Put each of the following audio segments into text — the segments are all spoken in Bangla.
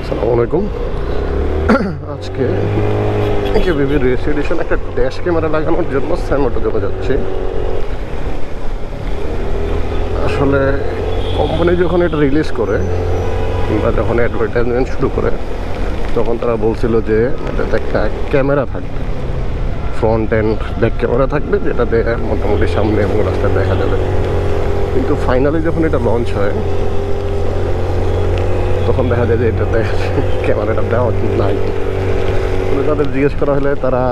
আসসালামু আলাইকুম। আজকে কেবিবি রেস এডিশন একটা ড্যাশ ক্যামেরা লাগানোর জন্য স্যামোটো চলে যাচ্ছে। আসলে কোম্পানি যখন এটা রিলিজ করে কিংবা যখন অ্যাডভার্টাইজমেন্ট শুরু করে তখন তারা বলছিল যে এটাতে একটা ক্যামেরা থাকবে, ফ্রন্ট অ্যান্ড ব্যাক ক্যামেরা থাকবে, যেটা দিয়ে মোটামুটি সামনে এবং রাস্তায় দেখা যাবে। কিন্তু ফাইনালি যখন এটা লঞ্চ হয় তখন দেখা যায় যে এটাতে ক্যামেরাটা দেওয়া নাই। তাদের জিজ্ঞেস করা হলে তারা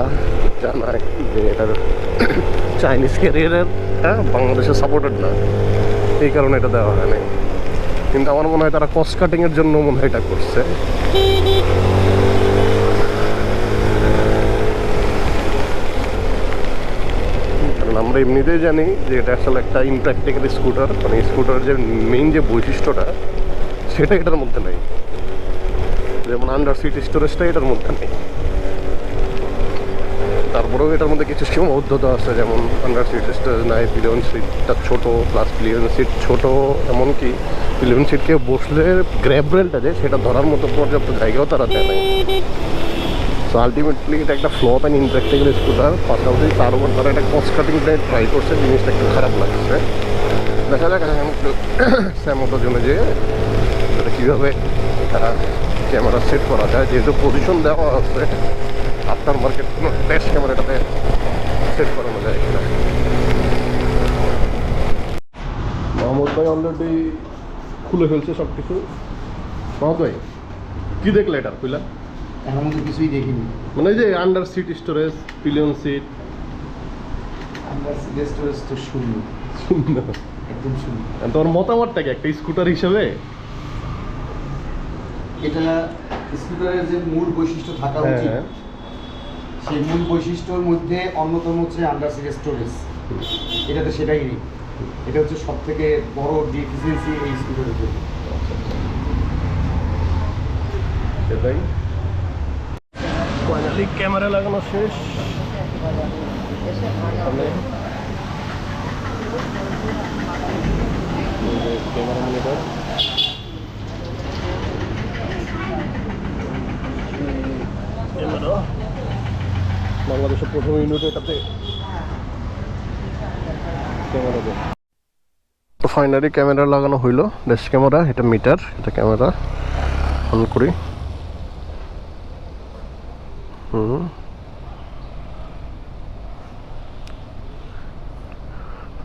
জানায় যে এটার চাইনিজ ক্যারিয়ারের বাংলাদেশের সাপোর্টেড না, এই কারণে এটা দেওয়া হয় নাই। কিন্তু আমার মনে হয় তারা কস্ট কাটিংয়ের জন্য মনে হয় এটা করছে। কারণ আমরা এমনিতেই জানি যে এটা আসলে একটা ইমপ্র্যাকটিক্যাল স্কুটার, মানে স্কুটারের যে মেইন যে বৈশিষ্ট্যটা সেটা এটার মধ্যে নেই। যেমন আন্ডার সিট স্টোরেজটা এটার মধ্যে নেই। তারপরেও এটার মধ্যে কিছু সীমাবদ্ধতা আছে, যেমন আন্ডার সিট স্টোরেজ নাই, পিলিয়ন সিটটা ছোটো, প্লাস পিলিয়ন সিট ছোটো, এমনকি পিলিয়ন সিটকে বসলে গ্র্যাব রেলটা যে সেটা ধরার মতো পর্যাপ্ত জায়গাও তারা দেয় নাই। সো আলটিমেটলি এটা একটা ফ্লপ অ্যান্ড ইমপ্র্যাকটিক্যাল স্কুটার। পাশাপাশি তার উপর তারা একটা কস্ট কাটিং ট্রাই করছে, জিনিসটা একটু খারাপ লাগছে। দেখা যাক স্যামোটোর জন্য যে এটা কীভাবে ক্যামেরা সেট করা যায়, যেহেতু পজিশন দেওয়া আছে আফটার মার্কেট কোনো ড্যাশ ক্যামেরাটাতে সেট করানো যায় কিনা। মোহাম্মদ ভাই অলরেডি খুলে ফেলছে সব কিছু। মোহাম্মদ ভাই কী দেখলে এটার খুলে? এর মধ্যে কিছুই দেখিনি। মানে যে under seat storage, pillion seat, under seat storage তো শূন্য, শূন্য, একদম শূন্য। তোমার মতামতটা কি একটা স্কুটার হিসেবে? এটা স্কুটারের যে মূল বৈশিষ্ট্য থাকা উচিত, সেই মূল বৈশিষ্ট্যর মধ্যে অন্যতম হচ্ছে আন্ডার সিট স্টোরেজ। এটাতে সেটাই নেই। এটা হচ্ছে সব থেকে বড় ডিফিসিয়েন্সি এই স্কুটারের জন্য। সেটাই ফাইনালি ক্যামেরা লাগানো শেষ। ক্যামেরা মনিটর ক্যামেরা বাংলাদেশের প্রথম ইউনিট এটাতে ক্যামেরা দেয়। তো ফাইনালি ক্যামেরা লাগানো হইলো, ড্যাশ ক্যামেরা, এটা মিটার, এটা ক্যামেরা অন করি।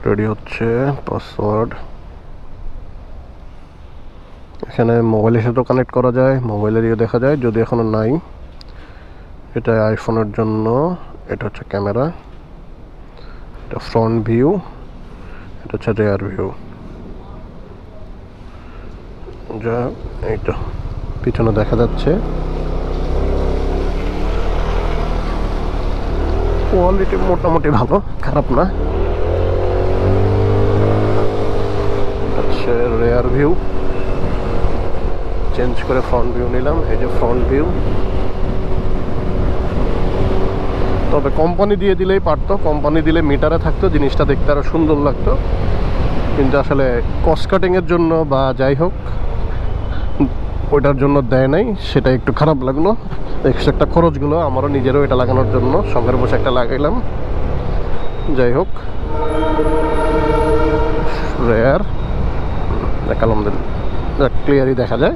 রেডি হচ্ছে পাসওয়ার্ড। এখানে মোবাইলের সাথেও কানেক্ট করা যায়, মোবাইলের ইয়ে দেখা যায়, যদি এখনো নাই। এটা আইফোনের জন্য, এটা হচ্ছে ক্যামেরা, এটা ফ্রন্ট ভিউ, এটা হচ্ছে রেয়ার ভিউ। যা এইটা পিছনে দেখা যাচ্ছে, কোয়ালিটি মোটামুটি ভালো, খারাপ না। হচ্ছে রেয়ার ভিউ, চেঞ্জ করে ফ্রন্ট ভিউ নিলাম। এই যে ফ্রন্ট ভিউ। তবে কোম্পানি দিয়ে দিলেই পারতো, কোম্পানি দিলে মিটারে থাকতো, জিনিসটা দেখতে আরও সুন্দর লাগতো। কিন্তু আসলে কস্ট কাটিংয়ের জন্য বা যাই হোক ওইটার জন্য দেয় নাই, সেটা একটু খারাপ লাগলো। এক্সট্রা একটা খরচগুলো আমারও নিজেরও এটা লাগানোর জন্য শখের বসে একটা লাগাইলাম। যাই হোক, রেয়ার দেখালাম, ক্লিয়ারই দেখা যায়,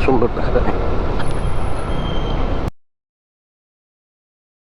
সুন্দর দেখা যায়।